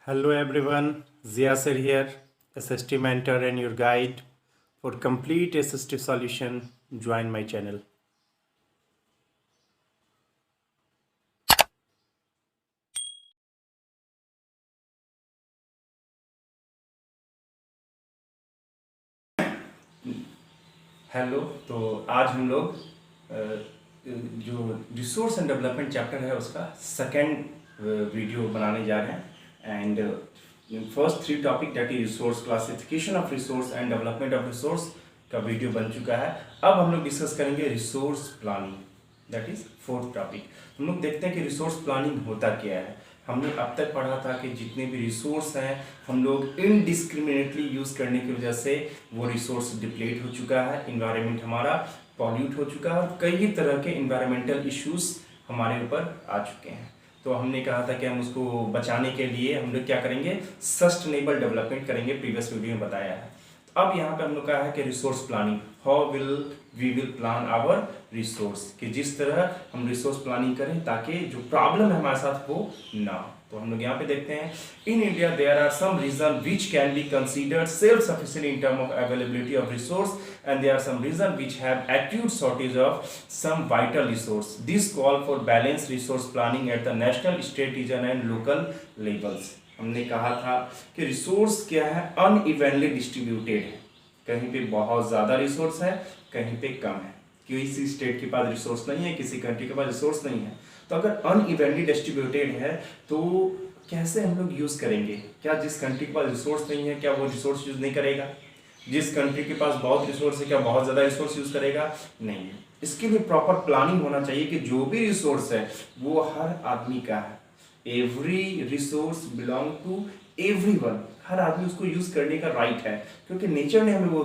Hello everyone, Ziasir here, SST mentor and your guide for complete SST solution. Join my channel. Hello. तो आज हम लोग जो resource and development chapter है उसका सेकेंड वीडियो बनाने जा रहे हैं। And first three topic that is resource, classification of resource and development of resource का वीडियो बन चुका है। अब हम लोग डिस्कस करेंगे resource planning, that is fourth topic. हम लोग देखते हैं कि रिसोर्स प्लानिंग होता क्या है। हमने अब तक पढ़ा था कि जितने भी रिसोर्स हैं हम लोग इनडिस्क्रिमिनेटली यूज़ करने की वजह से वो रिसोर्स डिप्लीट हो चुका है, इन्वायरमेंट हमारा पॉल्यूट हो चुका है और कई तरह के इन्वायरमेंटल इश्यूज हमारे ऊपर आ चुके हैं। तो हमने कहा था कि हम उसको बचाने के लिए हम लोग क्या करेंगे, सस्टेनेबल डेवलपमेंट करेंगे, प्रीवियस वीडियो में बताया है। तो अब यहाँ पे हम लोग कहा है कि resource planning, how will we will plan our resource, कि जिस तरह हम रिसोर्स प्लानिंग करें ताकि जो प्रॉब्लम है हमारे साथ वो ना हो। तो हम लोग यहाँ पे देखते हैं, in India there are some region which can be considered self sufficient in term of availability of resource and there are some region which have acute shortage of some vital resource. This call for balance resource planning at the national, state, region and local levels. हमने कहा था कि resource क्या है, unevenly distributed है। कहीं पे बहुत ज़्यादा रिसोर्स है, कहीं पे कम है। किसी स्टेट के पास रिसोर्स नहीं है, किसी कंट्री के पास रिसोर्स नहीं है। तो अगर अनइवनली डिस्ट्रीब्यूटेड है तो कैसे हम लोग यूज़ करेंगे? क्या जिस कंट्री के पास रिसोर्स नहीं है क्या वो रिसोर्स यूज़ नहीं करेगा? जिस कंट्री के पास बहुत रिसोर्स है क्या बहुत ज़्यादा रिसोर्स यूज़ करेगा? नहीं है। इसके लिए प्रॉपर प्लानिंग होना चाहिए कि जो भी रिसोर्स है वो हर आदमी का है। Every resource belong to everyone, हर आदमी उसको यूज करने का राइट है, क्योंकि नेचर ने हमें वो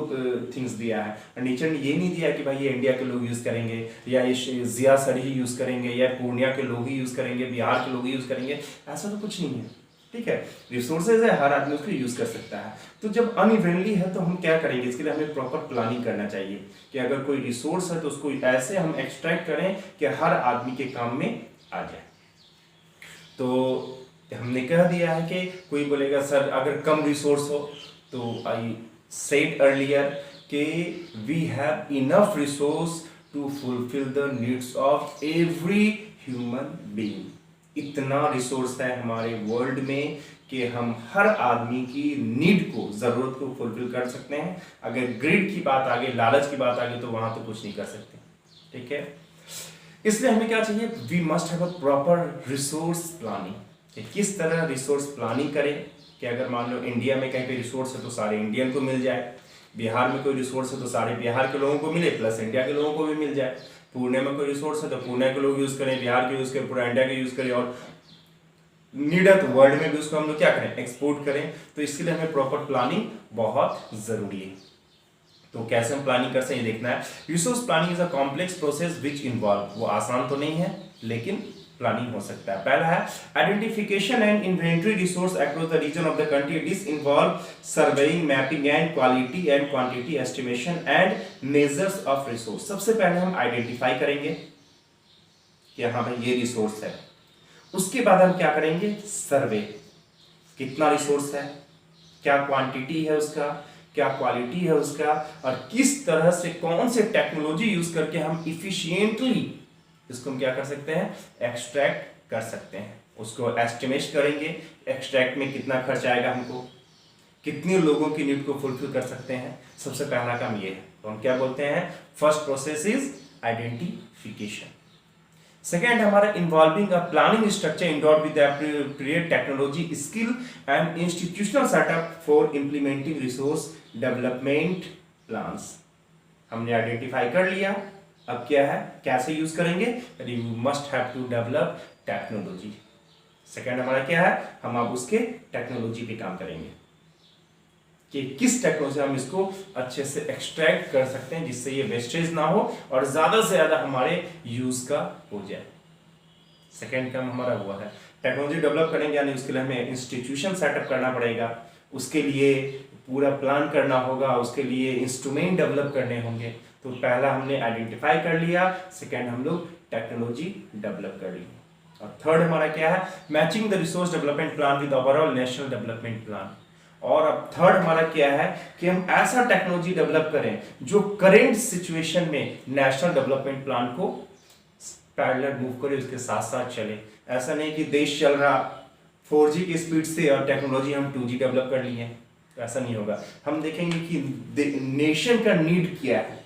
थिंग्स दिया है। और नेचर ने ये नहीं दिया कि भाई ये इंडिया के लोग यूज करेंगे या ये जिया सर ही यूज करेंगे या पूर्णिया के लोग ही यूज करेंगे, बिहार के लोग ही यूज करेंगे, ऐसा तो कुछ नहीं है। ठीक है, रिसोर्सेज है, हर आदमी उसको यूज कर सकता है। तो जब अनइवनली है तो हम क्या करेंगे, इसके लिए हमें प्रॉपर प्लानिंग करना चाहिए कि अगर कोई रिसोर्स है तो उसको ऐसे हम एक्सट्रैक्ट करें कि हर आदमी के काम में आ जाए। तो हमने कह दिया है कि कोई बोलेगा सर अगर कम रिसोर्स हो, तो आई सेड अर्लियर कि we have enough resource to fulfil the needs of every human being. इतना रिसोर्स है हमारे वर्ल्ड में कि हम हर आदमी की नीड को, जरूरत को फुलफिल कर सकते हैं। अगर ग्रिड की बात आ गई, लालच की बात आ गई, तो वहां तो कुछ नहीं कर सकते। ठीक है, इसलिए हमें क्या चाहिए, we must have a proper resource planning. किस तरह रिसोर्स प्लानिंग करें कि अगर मान लो इंडिया में कहीं पे रिसोर्स है तो सारे इंडियन को मिल जाए, बिहार में कोई रिसोर्स है तो सारे बिहार के लोगों को मिले प्लस इंडिया के लोगों को भी मिल जाए। पुणे में कोई रिसोर्स है तो पुणे के लोग यूज करें, बिहार के यूज करें, पूरा इंडिया के यूज करें, और नीड है तो वर्ल्ड में भी उसको हम लोग क्या करें, एक्सपोर्ट करें। तो इसके लिए हमें प्रॉपर प्लानिंग बहुत जरूरी है। तो कैसे हम प्लानिंग कर सकते हैं ये देखना है। Resource planning is a complex process which involve, वो आसान तो नहीं है लेकिन प्लानिंग हो सकता है। पहला है identification and inventory resource across the region of the country. This involve surveying, mapping and quality and quantity estimation and measures of resource. सबसे पहले हम आइडेंटिफाई करेंगे कि हाँ भाई ये रिसोर्स है। उसके बाद हम क्या करेंगे, सर्वे, कितना रिसोर्स है, क्या क्वांटिटी है उसका, क्या क्वालिटी है उसका, और किस तरह से कौन से टेक्नोलॉजी यूज करके हम इफिशिएंटली इसको हम क्या कर सकते हैं, एक्सट्रैक्ट कर सकते हैं। उसको एस्टिमेट करेंगे, एक्सट्रैक्ट में कितना खर्च आएगा, हमको कितने लोगों की नीड को फुलफिल कर सकते हैं। सबसे पहला काम ये है। तो हम क्या बोलते हैं, first process is identification. Second हमारा involving a planning structure endowed with appropriate technology, skill and institutional setup for implementing resource development plans. हमने आइडेंटिफाई कर लिया, अब क्या है, कैसे यूज करेंगे, you must have to develop technology. Second हमारा क्या है, हम अब उसके टेक्नोलॉजी पे काम करेंगे कि किस टेक्नोलॉजी हम इसको अच्छे से एक्सट्रैक्ट कर सकते हैं जिससे ये वेस्टेज ना हो और ज्यादा से ज्यादा हमारे यूज का हो जाए। सेकेंड काम हमारा हुआ है टेक्नोलॉजी डेवलप करेंगे, यानी उसके लिए हमें इंस्टीट्यूशन सेटअप करना पड़ेगा, उसके लिए पूरा प्लान करना होगा, उसके लिए इंस्ट्रूमेंट डेवलप करने होंगे। तो पहला हमने आइडेंटिफाई कर लिया, सेकेंड हम लोग टेक्नोलॉजी डेवलप कर ली। और थर्ड हमारा क्या है, matching the resource development plan with overall national development plan. और अब थर्ड हमारा क्या है कि हम ऐसा टेक्नोलॉजी डेवलप करें जो करेंट सिचुएशन में नेशनल डेवलपमेंट प्लान को पैरेलल मूव करे, उसके साथ साथ चले। ऐसा नहीं कि देश चल रहा 4G की स्पीड से और टेक्नोलॉजी हम 2G डेवलप कर लिए, तो ऐसा नहीं होगा। हम देखेंगे कि नेशन का नीड क्या है,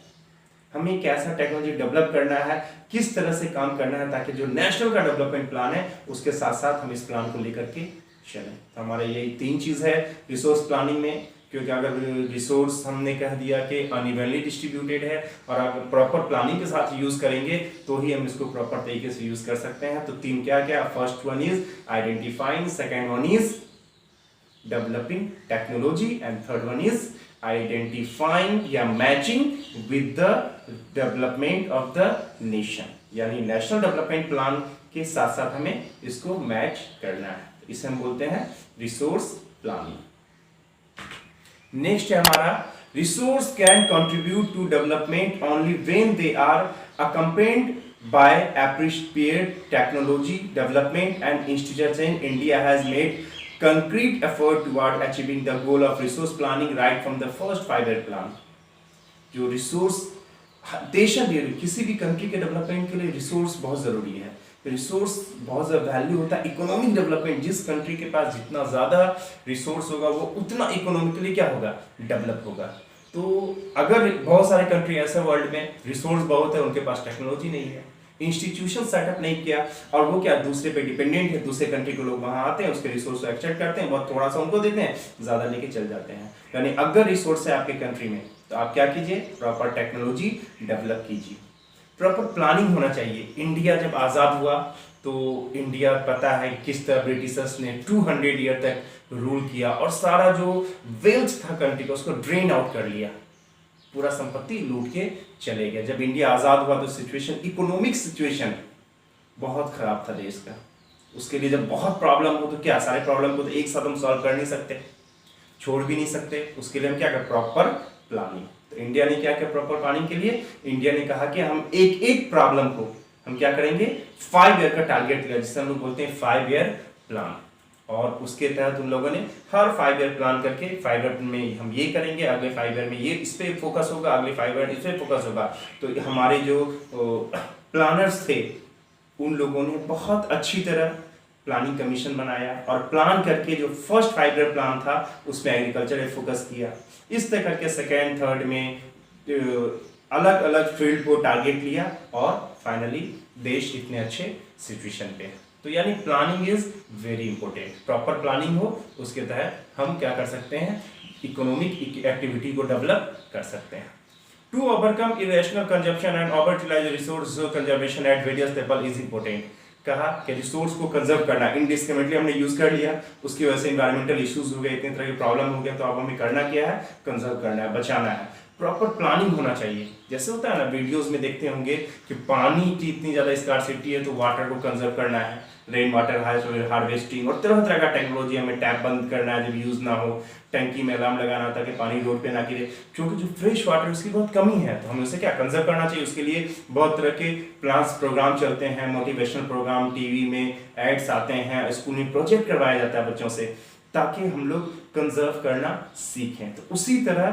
हमें कैसा टेक्नोलॉजी डेवलप करना है, किस तरह से काम करना है, ताकि जो नेशनल का डेवलपमेंट प्लान है उसके साथ साथ हम इस प्लान को लेकर के चलें। तो हमारा ये 3 चीज़ है रिसोर्स प्लानिंग में, क्योंकि अगर रिसोर्स हमने कह दिया कि अनइवनली डिस्ट्रीब्यूटेड है और अगर प्रॉपर प्लानिंग के साथ यूज करेंगे तो ही हम इसको प्रॉपर तरीके से यूज कर सकते हैं। तो 3 क्या क्या, first one is identifying, second one is developing technology and third one is identifying या matching with the development of the nation, यानी नेशनल डेवलपमेंट प्लान के साथ साथ हमें इसको मैच करना है। इसे हम बोलते हैं रिसोर्स प्लानिंग। नेक्स्ट है हमारा resource can contribute to development only when they are accompanied by appropriate technology development and institutions. India has made concrete effort toward achieving the goal of resource planning right from the first 5-year plan. जो resource देश किसी भी country के development के लिए resource बहुत जरूरी है। रिसोर्स बहुत ज़्यादा वैल्यू होता है। इकोनॉमिक डेवलपमेंट, जिस कंट्री के पास जितना ज़्यादा रिसोर्स होगा वो उतना इकोनॉमिकली क्या होगा, डेवलप होगा। तो अगर बहुत सारे कंट्री ऐसे वर्ल्ड में रिसोर्स बहुत है, उनके पास टेक्नोलॉजी नहीं है, इंस्टीट्यूशन सेटअप नहीं किया, और वो क्या दूसरे पे डिपेंडेंट है, दूसरे कंट्री के लोग वहाँ आते हैं, उसके रिसोर्स को एक्सट्रैक्ट करते हैं, बहुत थोड़ा सा उनको देते हैं, ज़्यादा लेके चल जाते हैं। यानी अगर रिसोर्स है आपके कंट्री में तो आप क्या कीजिए, प्रॉपर टेक्नोलॉजी डेवलप कीजिए, प्रॉपर प्लानिंग होना चाहिए। इंडिया जब आज़ाद हुआ तो इंडिया पता है किस तरह ब्रिटिशर्स ने 200 ईयर तक रूल किया और सारा जो वेल्थ था कंट्री का उसको ड्रेन आउट कर लिया, पूरा संपत्ति लूट के चले गए। जब इंडिया आज़ाद हुआ तो सिचुएशन, इकोनॉमिक सिचुएशन बहुत खराब था देश का। उसके लिए जब बहुत प्रॉब्लम हो तो क्या, सारे प्रॉब्लम को तो एक साथ हम सॉल्व कर नहीं सकते, छोड़ भी नहीं सकते, उसके लिए हम क्या कर, प्रॉपर प्लानिंग। तो इंडिया ने क्या किया प्रॉपर प्लानिंग के लिए, इंडिया ने कहा कि हम एक एक प्रॉब्लम को हम क्या करेंगे, 5 ईयर का टारगेट लिया, जिसे हम लोग बोलते हैं 5 ईयर प्लान। और उसके तहत उन लोगों ने हर 5 ईयर प्लान करके 5 ईयर में हम ये करेंगे, अगले 5 ईयर में ये इस पे फोकस होगा, अगले 5 ईयर इस पे फोकस होगा। तो हमारे जो प्लानर्स थे उन लोगों ने बहुत अच्छी तरह प्लानिंग कमीशन बनाया और प्लान करके जो फर्स्ट 5 ईयर प्लान था उसमें एग्रीकल्चर पे फोकस किया। इस तरह करके सेकेंड थर्ड में अलग अलग फील्ड को टारगेट लिया और फाइनली देश इतने अच्छे सिचुएशन पे। तो यानी planning is very important. Proper planning हो उसके तहत हम क्या कर सकते हैं, इकोनॉमिक एक्टिविटी को डेवलप कर सकते हैं। To overcome irrational consumption and over utilise resource conservation at various level is important. कहा कि रिसोर्स को कंजर्व करना, इनडिस्क्रिमिनेटली हमने यूज कर लिया, उसकी वजह से इन्वायरमेंटल इश्यूज हो गए, इतने तरह के प्रॉब्लम हो गया, तो अब हमें करना क्या है, कंजर्व करना है, बचाना है। प्रॉपर प्लानिंग होना चाहिए। जैसे होता है ना, वीडियोस में देखते होंगे कि पानी की इतनी ज़्यादा स्कार्सिटी है तो वाटर को कंजर्व करना है, रेन वाटर हार्वेस्टिंग और तरह तरह का टेक्नोलॉजी, हमें टैप बंद करना है जब यूज़ ना हो, टैंकी में अलार्म लगाना ताकि पानी रोड पे ना गिरे, क्योंकि जो फ्रेश वाटर उसकी बहुत कमी है, तो हमें उसे क्या कंजर्व करना चाहिए। उसके लिए बहुत तरह के प्लान्स प्रोग्राम चलते हैं, मोटिवेशनल प्रोग्राम, टीवी में एड्स आते हैं, स्कूल में प्रोजेक्ट करवाया जाता है बच्चों से, ताकि हम लोग कंजर्व करना सीखें। तो उसी तरह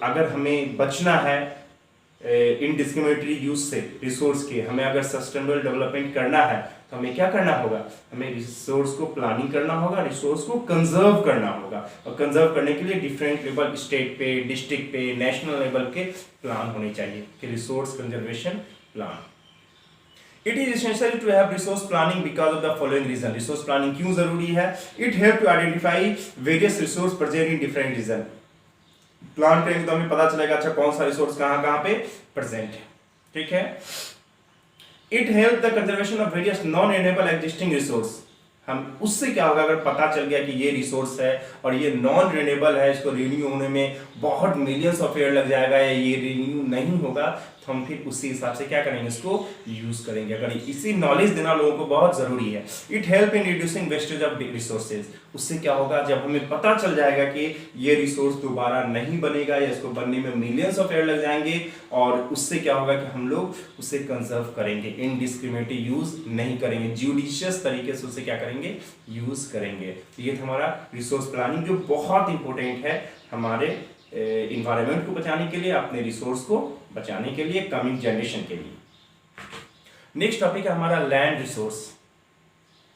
अगर हमें बचना है इनडिस्क्रिमिनेटरी यूज से रिसोर्स के, हमें अगर सस्टेनेबल डेवलपमेंट करना है तो हमें क्या करना होगा, हमें रिसोर्स को प्लानिंग करना होगा, रिसोर्स को कंजर्व करना होगा। और कंजर्व करने के लिए डिफरेंट लेवल, स्टेट पे, डिस्ट्रिक्ट पे, नेशनल लेवल के प्लान होने चाहिए कि resource conservation plan. It is essential to have resource planning because of the following reason. Resource planning क्यों जरूरी है? It help to identify various resource present in different region. Plan करेंगे तो हमें पता चलेगा अच्छा कौन सा रिसोर्स कहाँ पे प्रेजेंट है, ठीक है। It help the conservation of various non-renewable existing resource. हम उससे क्या होगा, अगर पता चल गया कि ये रिसोर्स है और ये नॉन रिन्यूएबल है, इसको रिन्यू होने में बहुत मिलियंस ऑफ ईयर लग जाएगा या ये रिन्यू नहीं होगा, तो हम फिर उसी हिसाब से क्या करेंगे, इसको यूज करेंगे। अगर इसी नॉलेज देना लोगों को बहुत जरूरी है। It help in reducing wastage of resources. उससे क्या होगा, जब हमें पता चल जाएगा कि ये रिसोर्स दोबारा नहीं बनेगा या इसको बनने में मिलियंस ऑफ ईयर लग जाएंगे, और उससे क्या होगा कि हम लोग उसे कंजर्व करेंगे, इनडिस्क्रिमिनेटली यूज नहीं करेंगे, ज्यूडिशियस तरीके से उसे क्या करेंगे, यूज करेंगे। तो ये हमारा रिसोर्स प्लानिंग जो बहुत इंपॉर्टेंट है हमारे इन्वायरमेंट को बचाने के लिए, अपने रिसोर्स को बचाने के लिए, कमिंग जनरेशन के लिए। नेक्स्ट टॉपिक है हमारा लैंड रिसोर्स।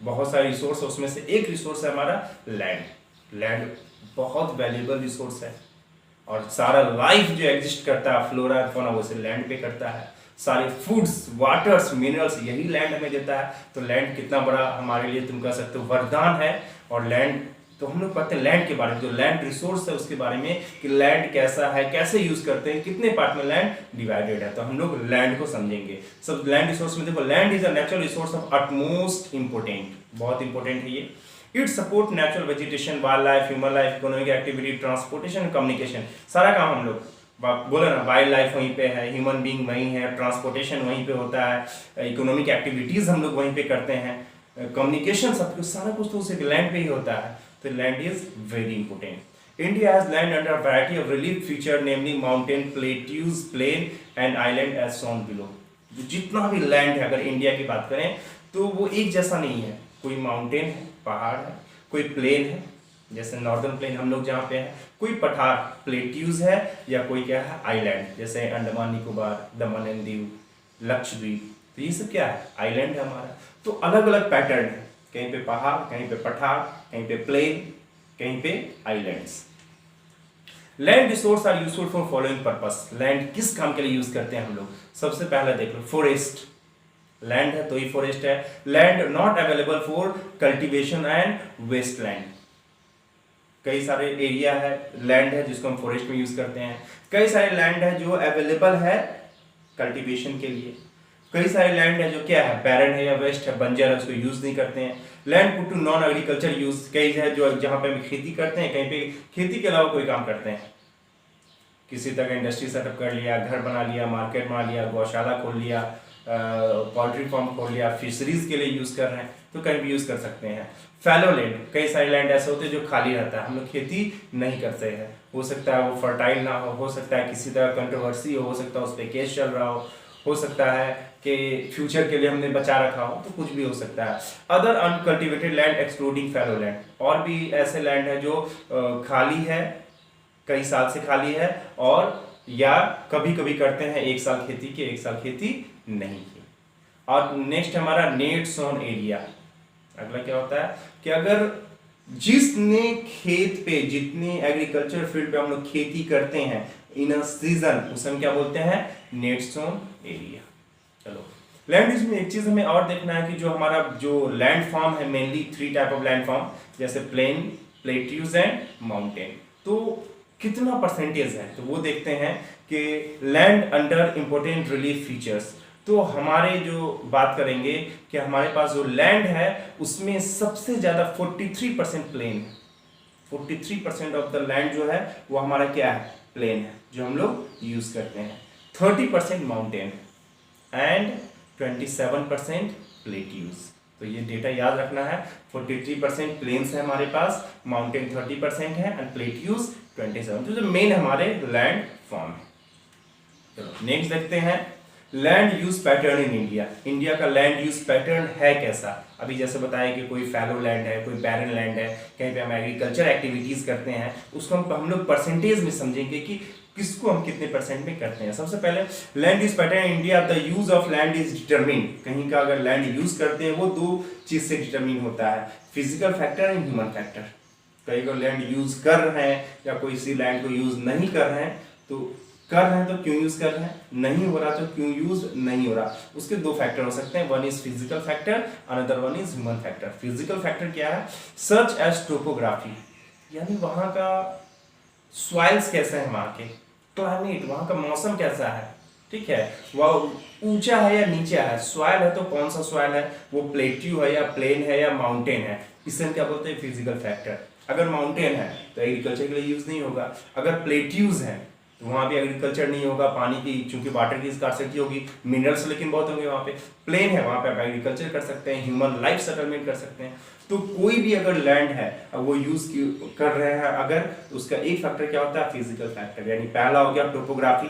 बहुत सारे रिसोर्स है, उसमें से एक रिसोर्स है हमारा लैंड। लैंड बहुत वैल्यूएबल रिसोर्स है, और सारा लाइफ जो एग्जिस्ट करता है, फ्लोरा और फौना, वो से लैंड पे करता है। सारे फूड्स, वाटर्स, मिनरल्स यही लैंड हमें देता है। तो लैंड कितना बड़ा हमारे लिए, तुम कह सकते हो, वरदान है। और लैंड तो हम लोग पढ़ते हैं लैंड के बारे में, जो लैंड रिसोर्स है उसके बारे में, कि लैंड कैसा है, कैसे यूज करते हैं, कितने पार्ट में लैंड डिवाइडेड है। तो हम लोग लैंड को समझेंगे। सब लैंड रिसोर्स में देखो, land is a natural resource of utmost important, बहुत इंपॉर्टेंट है ये। It support natural vegetation, wild life, human life, economic activity, transportation, communication, सारा काम हम लोग बोला ना, वाइल्ड लाइफ वहीं पे है, ह्यूमन बीइंग वहीं है, ट्रांसपोर्टेशन वहीं पे होता है, इकोनॉमिक एक्टिविटीज हम लोग वहीं पे करते हैं, कम्युनिकेशन, सब कुछ, सारा कुछ तो उसे लैंड पे ही होता है। तो land is very important. India has land under variety of relief feature, namely mountain, plateaus, plain and island as shown below. जितना भी लैंड है, अगर इंडिया की बात करें तो वो एक जैसा नहीं है। कोई माउंटेन है, पहाड़ है, कोई प्लेन है, जैसे नॉर्दर्न प्लेन हम लोग जहाँ पे हैं, कोई पठार प्लेट्यूज है, या कोई क्या है आइलैंड, जैसे अंडमान निकोबार, दमन एंड दीव, लक्षद्वीप। तो ये सब क्या है, आइलैंड है हमारा। तो अलग अलग पैटर्न है, कहीं पे पहाड़, कहीं पे पठार, कहीं पे प्लेन, कहीं पे islands. Land resource are useful for following purpose. Land किस काम के लिए यूज करते हैं हम लोग, सबसे पहला देख लो, फॉरेस्ट। लैंड है तो ही फॉरेस्ट है। Land not available for cultivation and waste land. कई सारे एरिया है, लैंड है जिसको हम फॉरेस्ट में यूज करते हैं। कई सारे लैंड है जो अवेलेबल है कल्टीवेशन के लिए। कई सारे लैंड है जो क्या है, बैरन है या वेस्ट है, बंजर है, उसको यूज नहीं करते हैं। Land put to non agriculture use, कई है जो जहां पे हम खेती करते हैं, कहीं पे खेती के अलावा कोई काम करते हैं। किसी तरह का इंडस्ट्री सेटअप कर लिया, घर बना लिया, मार्केट बना लिया, गौशाला खोल लिया, पोल्ट्री फार्म खोल लिया, फिशरीज के लिए यूज कर रहे हैं, तो कहीं भी यूज कर सकते हैं। फैलो लैंड, कई सारे लैंड ऐसे होते हैं जो खाली रहता है, हम लोग खेती नहीं करते हैं। हो सकता है वो फर्टाइल ना हो सकता है किसी तरह कंट्रोवर्सी हो सकता है उस पर केस चल रहा हो सकता है कि फ्यूचर के लिए हमने बचा रखा हो, तो कुछ भी हो सकता है। Other uncultivated land excluding fallow land, और भी ऐसे लैंड है जो खाली है, कई साल से खाली है, और या कभी कभी करते हैं, एक साल खेती की, एक साल खेती नहीं की। और नेक्स्ट हमारा नेट सोन एरिया। अगला क्या होता है कि अगर जितने खेत पे, जितने एग्रीकल्चर फील्ड पे हम लोग खेती करते हैं इन अ सीजन, उसे हम क्या बोलते हैं, नेट सोन एरिया। चलो, लैंड यूज में एक चीज हमें और देखना है कि जो हमारा जो लैंड फॉर्म है, mainly 3 type of land form, जैसे प्लेन, प्लेट्यूज एंड माउंटेन। तो कितना परसेंटेज है, तो वो देखते हैं कि land under important relief features. तो हमारे जो बात करेंगे कि हमारे पास जो लैंड है उसमें सबसे ज्यादा 43% प्लेन है। 43% ऑफ द लैंड जो है वो हमारा क्या है, प्लेन है, जो हम लोग यूज करते हैं। 30% माउंटेन एंड 27% प्लेट्यूज। तो ये डेटा याद रखना है, 43% प्लेन्स है हमारे पास, माउंटेन 30% है एंड प्लेट्यूज 27। तो जो मेन हमारे लैंड फॉर्म है। चलो नेक्स्ट देखते हैं, land use pattern in India. India का लैंड यूज पैटर्न है कैसा। अभी जैसे बताया कि कोई फैलो लैंड है, कोई बैरन लैंड है, कहीं पे हम एग्रीकल्चर एक्टिविटीज करते हैं, उसको हम लोग परसेंटेज में समझेंगे कि किसको हम कितने परसेंट में करते हैं। सबसे पहले land use pattern in India, the use of land is determine. कहीं का अगर लैंड यूज करते हैं वो 2 चीज से डिटरमिन होता है, physical factor and human factor. कहीं को लैंड यूज कर रहे हैं या कोई सी लैंड को यूज नहीं कर रहे हैं, तो कर रहे हैं तो क्यों यूज कर रहे हैं, नहीं हो रहा तो क्यों यूज नहीं हो रहा। उसके 2 फैक्टर हो सकते हैं, one is physical factor, another one is human factor. Physical factor क्या है, सच एज टोपोग्राफी, यानी वहां का सॉइल्स कैसे हैं, वहां के क्लाइमेट, वहां का मौसम कैसा है, ठीक है, वह ऊंचा है या नीचा है, सॉइल है तो कौन सा सॉइल है, वो प्लेट्यू है या प्लेन है या माउंटेन है, इसे हम क्या बोलते हैं, फिजिकल फैक्टर। अगर माउंटेन है तो एग्रीकल्चर के लिए यूज नहीं होगा, अगर प्लेट्यूज है तो वहाँ भी एग्रीकल्चर नहीं होगा, पानी की चूंकि वाटर की स्कार्सिटी होगी, मिनरल्स लेकिन बहुत होंगे वहाँ पे। प्लेन है, वहाँ पे आप एग्रीकल्चर कर सकते हैं, ह्यूमन लाइफ सेटलमेंट कर सकते हैं। तो कोई भी अगर लैंड है वो यूज कर रहे हैं अगर, तो उसका एक फैक्टर क्या होता है, फिजिकल फैक्टर। यानी पहला हो गया टोपोग्राफी,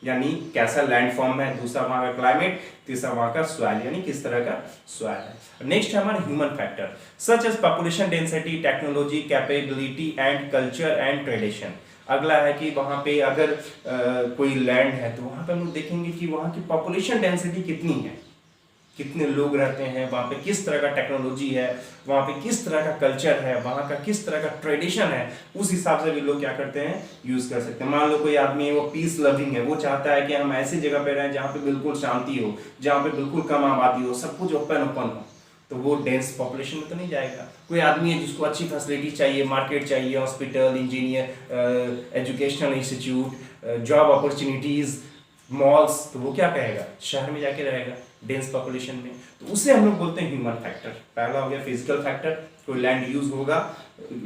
यानी कैसा लैंड फॉर्म है, दूसरा वहाँ का क्लाइमेट, तीसरा वहाँ का सॉइल, यानी किस तरह का सॉइल है। नेक्स्ट है हमारा human factor, such as population density, technology, capability and culture and tradition. अगला है कि वहाँ पे अगर कोई लैंड है तो वहाँ पे हम लोग देखेंगे कि वहाँ की पॉपुलेशन डेंसिटी कितनी है, कितने लोग रहते हैं, वहाँ पे किस तरह का टेक्नोलॉजी है, वहाँ पे किस तरह का कल्चर है, वहाँ का किस तरह का ट्रेडिशन है, उस हिसाब से भी लोग क्या करते हैं, यूज कर सकते हैं। मान लो कोई आदमी है वो पीस लविंग है, वो चाहता है कि हम ऐसी जगह पे रहें जहाँ पे बिल्कुल शांति हो, जहाँ पे बिल्कुल कम आबादी हो, सब कुछ ओपन हो, तो वो डेंस पॉपुलेशन में तो नहीं जाएगा। कोई आदमी है जिसको अच्छी फैसिलिटी चाहिए, मार्केट चाहिए, hospital, engineer, educational institute, job opportunities, malls, तो वो क्या कहेगा, शहर में जाके रहेगा डेंस पॉपुलेशन में। तो उसे हम लोग बोलते हैं ह्यूमन फैक्टर। पहला हो गया फिजिकल फैक्टर, कोई लैंड यूज होगा,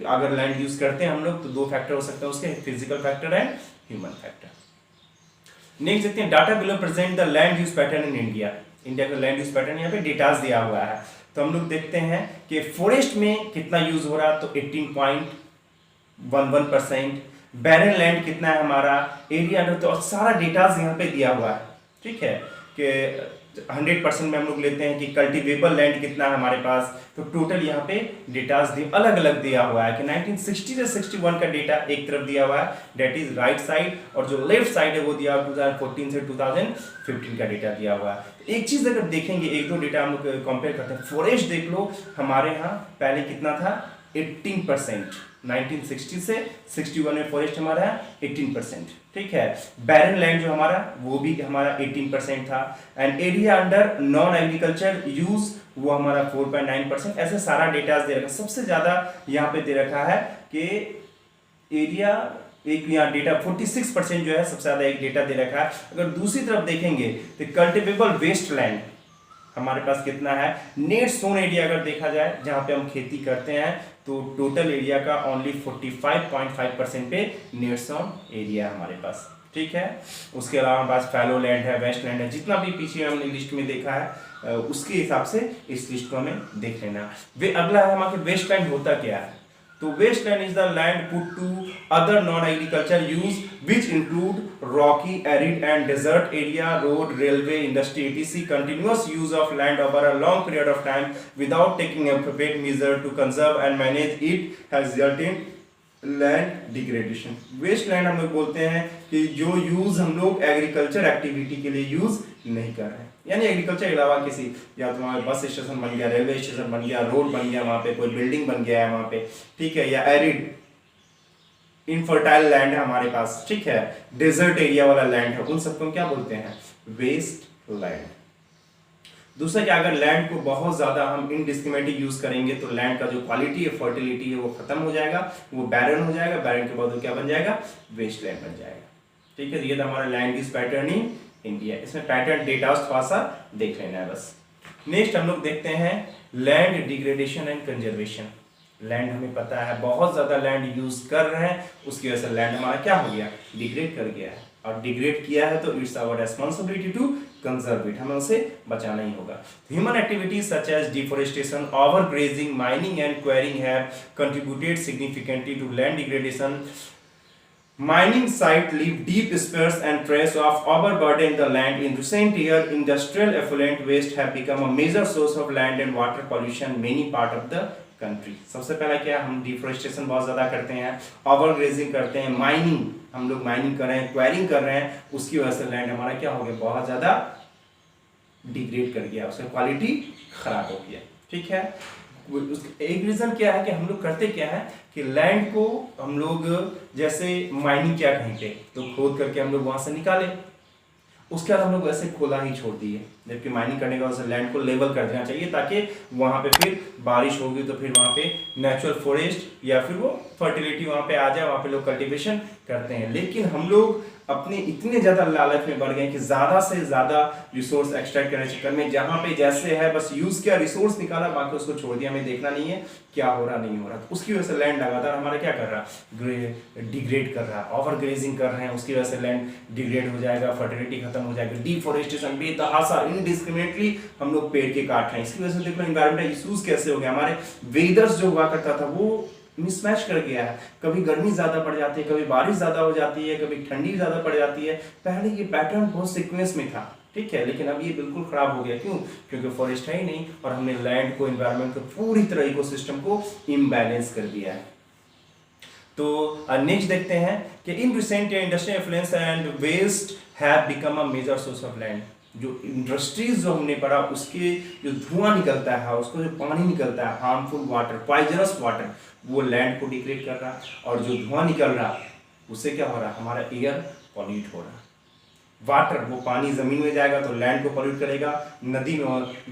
अगर लैंड यूज करते हैं हम लोग तो दो फैक्टर हो सकते हैं उसके, physical factor and human factor. Next देखते हैं, data below present the land use pattern in India. India का लैंड यूज पैटर्न यहाँ पे डेटास दिया हुआ है। तो हम लोग देखते हैं कि फॉरेस्ट में कितना यूज हो रहा है, तो 18.11%। बैरन लैंड कितना है हमारा, एरिया, तो सारा डेटास यहाँ पे दिया हुआ है। ठीक है कि 100% में हम लोग लेते हैं कि कल्टीवेबल लैंड कितना है हमारे पास, तो टोटल यहाँ पे डेटास अलग अलग दिया हुआ है कि 1960 से 61 का डेटा एक तरफ दिया हुआ है, डेट इज राइट साइड, और जो लेफ्ट साइड है वो दिया हुआ 2014 से 2015 का डेटा दिया हुआ है। एक चीज अगर देखेंगे, एक दो डेटा हम लोग कंपेयर करते हैं, फॉरेस्ट देख लो, हमारे यहाँ पहले कितना था, 18%, 1960 से 61 में फॉरेस्ट हमारा है 18%। ठीक है, बैरन लैंड जो हमारा वो भी हमारा 18% था, and area under non agriculture use वो हमारा 4.9%। ऐसे सारा डेटा दे रखा, सबसे ज्यादा यहाँ पे दे रखा है कि एरिया, एक यहाँ डेटा 46% जो है सबसे ज्यादा एक डेटा दे रखा है। अगर दूसरी तरफ देखेंगे तो कल्टिवेबल वेस्ट लैंड हमारे पास कितना है, नेट सोन एरिया अगर देखा जाए जहां पे हम खेती करते हैं, तो टोटल एरिया का ओनली 45.5% पे नेट सोन एरिया हमारे पास। ठीक है, उसके अलावा हमारे पास फैलो लैंड है, वेस्ट लैंड है, जितना भी पीछे हमने लिस्ट में देखा है उसके हिसाब से इस लिस्ट को हमें देख लेना। वे अगला है हमारे वेस्ट लैंड होता क्या है, तो waste land is the land put to other non agriculture use which include rocky, arid and desert area, road, railway, industry, etc. continuous use of land over a long period of time without taking appropriate measure to conserve and manage it has resulted in land degradation. Waste land हम लोग बोलते हैं कि जो use हम लोग agriculture activity के लिए यूज नहीं कर रहे हैं, यानी एग्रीकल्चर के अलावा किसी, या तो वहाँ बस स्टेशन बन गया, रेलवे स्टेशन बन गया, रोड बन गया, वहाँ पे कोई बिल्डिंग बन गया है वहाँ पे, ठीक है, या एरिड इनफर्टाइल लैंड है हमारे पास, ठीक है, डेजर्ट एरिया वाला लैंड है, उन सबको हम क्या बोलते हैं, वेस्ट लैंड। दूसरा कि अगर लैंड को बहुत ज्यादा हम इनडिस्क्रिमिनेटली यूज करेंगे तो लैंड का जो क्वालिटी है, फर्टिलिटी है, वो खत्म हो जाएगा, वो बैरन हो जाएगा, बैरन के बाद वो क्या बन जाएगा, वेस्ट लैंड बन जाएगा। ठीक है, ये था हमारा land use pattern in India. इसमें पैटर्न डेटा थोड़ा सा देख लेना है बस। नेक्स्ट हम लोग देखते हैं land degradation and conservation. Land हमें पता है बहुत ज्यादा लैंड यूज कर रहे हैं, उसकी वजह से लैंड हमारा क्या हो गया, डिग्रेड कर गया है, और डिग्रेड किया है तो it's our responsibility to conserve it, हमें उसे बचाना ही होगा। Human activities such as deforestation, overgrazing, mining and quarrying have contributed significantly to land degradation. Mining sites leave deep spares and trace of overburden the land. In recent years, industrial effluent waste have become a major source of land and water pollution in many part of the country. सबसे पहला क्या, हम deforestation बहुत ज़्यादा करते हैं, overgrazing करते हैं, माइनिंग, हम लोग माइनिंग कर रहे हैं, क्वेरिंग कर रहे हैं, उसकी वजह से लैंड हमारा क्या हो गया, बहुत ज़्यादा डिग्रेड कर गया, उसका क्वालिटी खराब हो गया। ठीक है, एक रीजन क्या है कि हम लोग करते क्या है कि लैंड को हम लोग जैसे माइनिंग किया कहीं पे तो खोद करके हम लोग वहां से निकाले, उसके बाद हम लोग वैसे खोला ही छोड़ दिए, जबकि माइनिंग करने का वजह लैंड को लेवल कर देना चाहिए ताकि वहां पे फिर बारिश होगी तो फिर वहां पे नेचुरल फॉरेस्ट या फिर वो फर्टिलिटी वहां पे आ जाए, वहां पे लोग कल्टीवेशन करते हैं। लेकिन हम लोग अपने इतने ज़्यादा लालच में बढ़ गए कि ज़्यादा से ज़्यादा रिसोर्स एक्सट्रैक्ट करने के चक्कर में जहाँ पे जैसे है बस यूज़ किया, रिसोर्स निकाला, बाकी उसको छोड़ दिया, हमें देखना नहीं है क्या हो रहा नहीं हो रहा। तो उसकी वजह से लैंड लगातार हमारा क्या कर रहा है, डिग्रेड कर रहा है, ओवर ग्रेजिंग कर रहे हैं, उसकी वजह से लैंड डिग्रेड हो जाएगा, फर्टिलिटी खत्म हो जाएगी, डिफोरेस्टेशन बेतहाशा इनडिस्क्रिमिनेटली हम लोग पेड़ के काट रहे हैं। इसकी वजह से देखो एनवायरमेंटल इश्यूज कैसे हो गए, हमारे वेदर्स जो हुआ करता था वो मिसमैच कर गया है, कभी गर्मी ज्यादा पड़ जाती है, कभी बारिश ज्यादा हो जाती है, कभी ठंडी ज्यादा पड़ जाती है। पहले ये पैटर्न बहुत सीक्वेंस में था, ठीक है, लेकिन अब ये बिल्कुल खराब हो गया। क्यों? क्योंकि फॉरेस्ट है ही नहीं और हमने लैंड को, एनवायरनमेंट को, पूरी तरह इकोसिस्टम को इम्बैलेंस कर दिया है। तो नेक्स्ट देखते हैं कि in recent industrial effluents and waste have become a major source of land. जो इंडस्ट्रीज जो हमने पढ़ा उसके जो धुआं निकलता है, उसको जो पानी निकलता है, हार्मफुल वाटर, पॉइजनस वाटर, वो लैंड को डिग्रेड कर रहा है। और जो धुआं निकल रहा उससे क्या हो रहा है, हमारा एयर पॉल्यूट हो रहा है। वाटर, वो पानी जमीन में जाएगा तो लैंड को पॉल्यूट करेगा, नदी में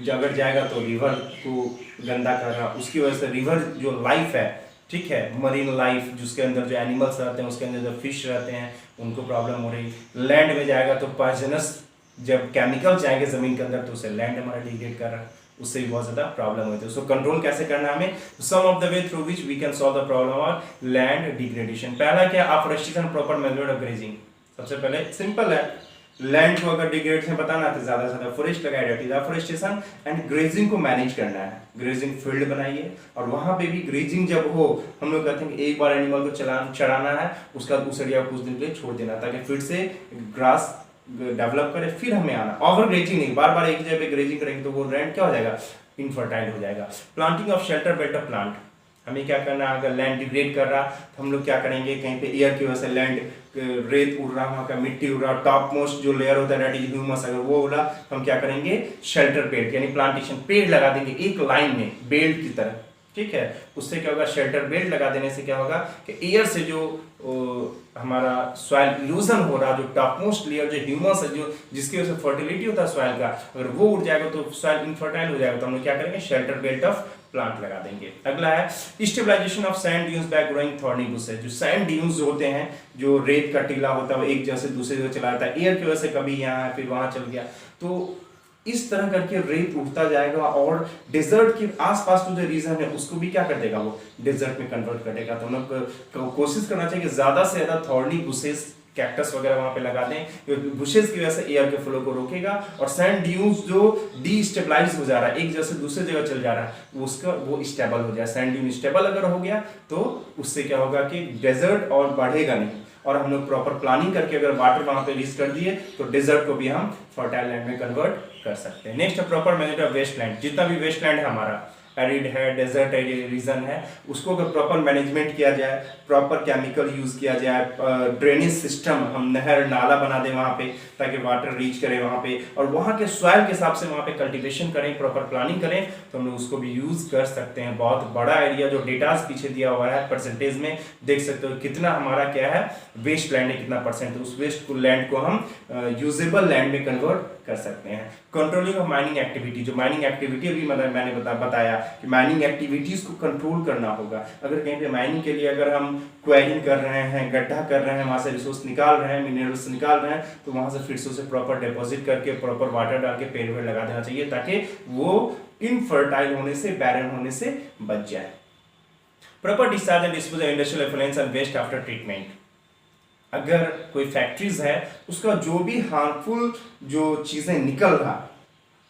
अगर जाएगा तो रिवर को गंदा कर रहा है। उसकी वजह से रिवर जो लाइफ है, ठीक है, मरीन लाइफ जिसके अंदर जो एनिमल्स रहते हैं, उसके अंदर जो फिश रहते हैं, उनको प्रॉब्लम हो रही। लैंड में जाएगा तो पॉइजनस जब केमिकल जाएंगे जमीन के अंदर तो उससे लैंड हमारा डिग्रेड कर रहा है, उससे भी बहुत ज्यादा प्रॉब्लम होती है। उसको कंट्रोल कैसे करना है हमें? Some of the way through which we can solve the problem of land degradation. पहला क्या? Afforestation, proper management of grazing. सबसे पहले सिंपल है, लैंड को अगर डिग्रेड से बताना तो ज्यादा से ज्यादा फॉरेस्ट लगाया जाती है। अफॉरेस्टेशन एंड ग्रेजिंग को मैनेज करना है। ग्रेजिंग फील्ड बनाइए और वहां पे भी ग्रेजिंग जब हो, हम लोग कहते हैं कि एक बार एनिमल को चराना है, उसका उस एरिया कुछ दिन के लिए छोड़ देना ताकि फिर से ग्रास डेवलप करे, फिर हमें आना। ओवर ग्रेजिंग नहीं, बार बार एक जगह पे ग्रेजिंग करेंगे तो वो लैंड क्या हो जाएगा, इनफर्टाइल हो जाएगा। Planting of shelter belt of plant, हमें क्या करना है, अगर लैंड डिग्रेड कर रहा तो हम लोग क्या करेंगे, कहीं पे एयर की वजह से लैंड रेत उड़ रहा, वहाँ का मिट्टी उड़ रहा, टॉप मोस्ट जो लेयर होता है दैट इज ह्यूमस, अगर वो उड़ा हम क्या करेंगे, शेल्टर बेल्ट यानी प्लांटेशन, पेड़ लगा देंगे एक लाइन में बेल्ट की तरह, ठीक है। उससे क्या होगा, शेल्टर बेल्ट लगा देने से क्या होगा कि एयर से जो हमारा सॉइल इल्यूजन हो रहा, जो टॉप मोस्ट लेयर जो ह्यूमस है, जो जिसकी वजह से फर्टिलिटी होता है सॉइल का, अगर वो उड़ जाएगा तो सॉइल इनफर्टाइल हो जाएगा। तो हम लोग क्या करेंगे, शेल्टर बेल्ट ऑफ प्लांट लगा देंगे। अगला है stabilisation of sand dunes by growing thorny bushes. जो सैंड ड्यून्स जो होते हैं, जो रेत का टीला होता है, वो एक जगह से दूसरे जगह चला जाता है, एयर की वजह से कभी यहाँ फिर वहां चल गया, तो इस तरह करके रेत उठता जाएगा और डेजर्ट के आसपास जो रीजन है उसको भी क्या कर देगा, वो डेजर्ट में कन्वर्ट कर देगा। तो हम लोग कोशिश करना चाहिए कि ज्यादा से ज्यादा थॉर्नी बुशेस, कैक्टस वगैरह वहां पे लगा दें। बुशेस की वजह से एयर के फ्लो को रोकेगा और सैंड ड्यून्स जो डीस्टेबलाइज हो जा रहा है, एक जगह से दूसरे जगह चल जा रहा है, उसका वो स्टेबल हो जाए। सैंड ड्यून स्टेबल अगर हो गया तो उससे क्या होगा कि डेजर्ट और बढ़ेगा नहीं। और हम लोग प्रॉपर प्लानिंग करके अगर वाटर वहां पे रिलीज कर दिए तो डेजर्ट को भी हम फर्टाइल लैंड में कन्वर्ट कर सकते हैं। Next proper management of waste land. जितना भी वेस्ट लैंड है हमारा, एरिड है, डेजर्ट रीजन है, उसको अगर प्रॉपर मैनेजमेंट किया जाए, प्रॉपर केमिकल यूज किया जाए, ड्रेनेज सिस्टम, हम नहर नाला बना दें वहाँ पे ताकि वाटर रीच करे वहाँ पे, और वहाँ के सॉइल के हिसाब से वहाँ पे कल्टीवेशन करें, प्रॉपर प्लानिंग करें, तो हम लोग उसको भी यूज कर सकते हैं। बहुत बड़ा एरिया जो डेटाज पीछे दिया हुआ है परसेंटेज में देख सकते हो कितना हमारा क्या है, वेस्ट लैंड है कितना परसेंट, उस वेस्ट लैंड को हम यूजेबल लैंड में कन्वर्ट कर सकते हैं। कंट्रोलिंग ऑफ माइनिंग एक्टिविटी, जो माइनिंग एक्टिविटी अभी मैंने बताया कि माइनिंग एक्टिविटीज को कंट्रोल करना होगा। अगर कहीं पे माइनिंग के लिए अगर हम क्वेरिंग कर रहे हैं, गड्ढा कर रहे हैं, वहां से रिसोर्स निकाल रहे हैं, मिनरल्स निकाल रहे हैं, तो वहां से फिर से उसे प्रॉपर डिपॉजिट करके प्रॉपर वाटर डाल के पेड़ वेड़ लगा देना चाहिए ताकि वो इनफर्टाइल होने से, बैरन होने से बच जाए। Proper discharge and disposal industrial effluents and waste after treatment. अगर कोई फैक्ट्रीज है उसका जो भी हार्मफुल जो चीजें निकल रहा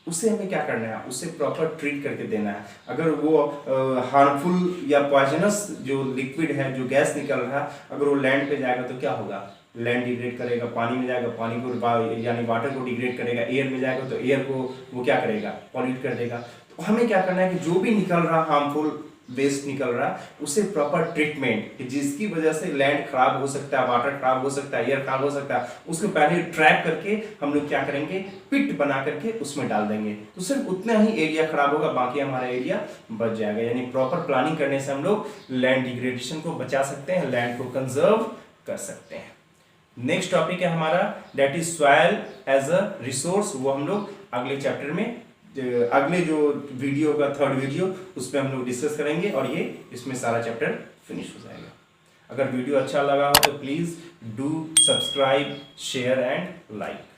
उसे हमें क्या करना है, उसे प्रॉपर ट्रीट करके देना है। अगर वो हार्मफुल या पॉइजनस जो लिक्विड है, जो गैस निकल रहा है, अगर वो लैंड पे जाएगा तो क्या होगा, लैंड डिग्रेड करेगा, पानी में जाएगा, पानी को यानी वाटर को डिग्रेड करेगा, एयर में जाएगा तो एयर को वो क्या करेगा, पॉल्यूट कर देगा। तो हमें क्या करना है कि जो भी निकल रहा हार्मफुल वेस्ट निकल रहा है उसे प्रॉपर ट्रीटमेंट, जिसकी वजह से लैंड खराब हो सकता है, वाटर खराब हो सकता है, एयर खराब हो सकता है, उसको पहले ट्रैप करके हम लोग क्या करेंगे, पिट बना करके उसमें डाल देंगे, तो सिर्फ उतना ही एरिया खराब होगा, बाकी हमारा एरिया बच जाएगा। यानी प्रॉपर प्लानिंग करने से हम लोग लैंड डिग्रेडेशन को बचा सकते हैं, लैंड को कंजर्व कर सकते हैं। नेक्स्ट टॉपिक है हमारा that is soil as a resource. वो हम लोग अगले चैप्टर में, अगले जो वीडियो का थर्ड वीडियो, उसमें हम लोग डिस्कस करेंगे और ये इसमें सारा चैप्टर फिनिश हो जाएगा। अगर वीडियो अच्छा लगा हो तो please do subscribe, share and like.